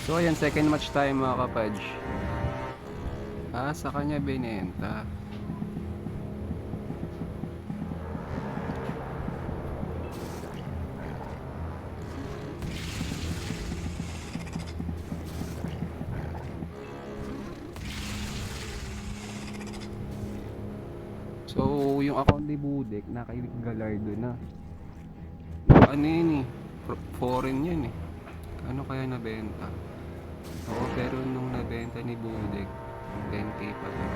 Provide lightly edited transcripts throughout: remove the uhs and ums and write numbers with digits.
So ayan, second match tayo mga kapadge. Sa kanya binenta. So yung account ni Budek naka Galardo na. Ano yun eh, foreign yun eh. Ano kaya nabenta? Oo, pero nung nabenta ni Budek 10k pa lang.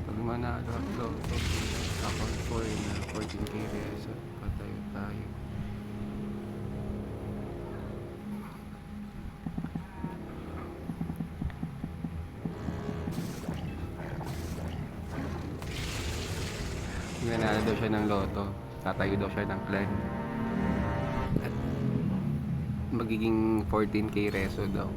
Pag manalo at loto, account 4 na 14k peso, patayo tayo. Nanalo daw siya ng loto, tatayo daw siya ng clan. At magiging 14k reso daw.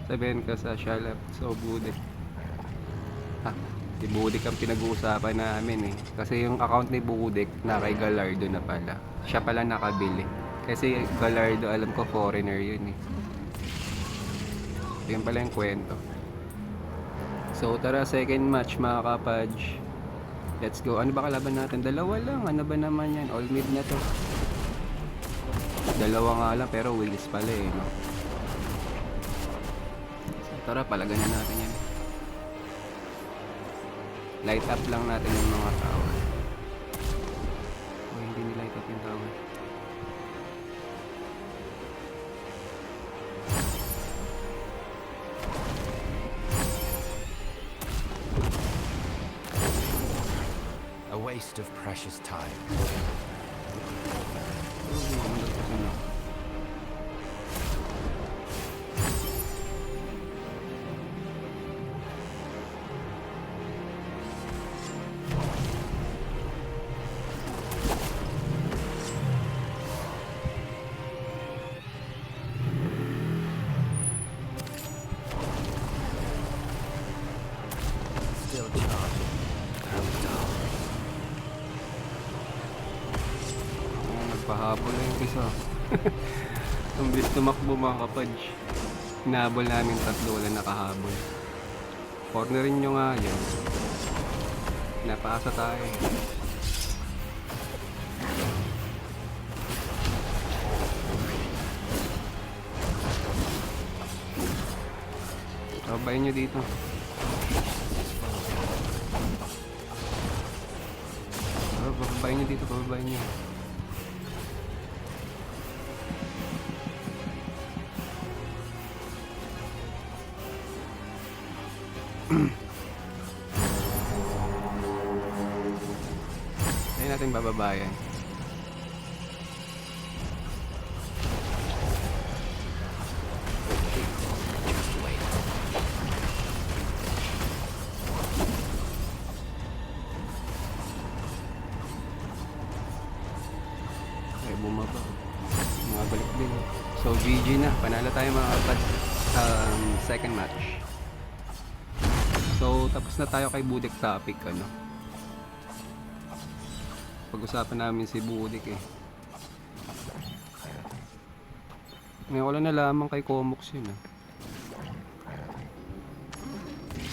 Sabihin ka sa Shalap, so Budek. Si Budek ang pinag-uusapan namin eh. Kasi yung account ni Budek na kay Galardo na pala. Siya pala nakabili. Kasi Galardo alam ko foreigner yun eh. Yun pala yung kwento. So tara, second match mga kapadge. Let's go. Ano ba kalaban natin? Dalawa lang. Ano ba naman yan? All mid na to. Dalawa nga lang pero Willis pala eh, no? So tara, palaganan natin yan. Light up lang natin yung mga tower. Hindi ni-light up yung tower. A waste of precious time. Still charging. Nagpahabol na yung isa. Ang bilis tumakbo mga kapadge. Hinahabol namin tatlo, wala nakahabol. Cornerin nyo nga yan. Napaasa tayo. Babayin nyo dito. Babayin nyo dito, babayin nyo. Ayun natin bababayan. Ay, bumaba. Mga balik din. So GG na, panalo tayo mga kapad. Second match. So tapos na tayo kay Budek topic, ano. Pag-usapan namin si Budek eh. Ngayon ko lang nalaman kay Comox yun ah.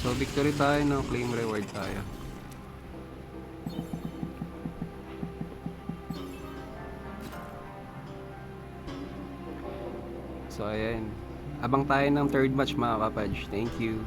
So victory tayo, no? Claim reward tayo. So ayan, abang tayo ng third match mga kapadge. Thank you.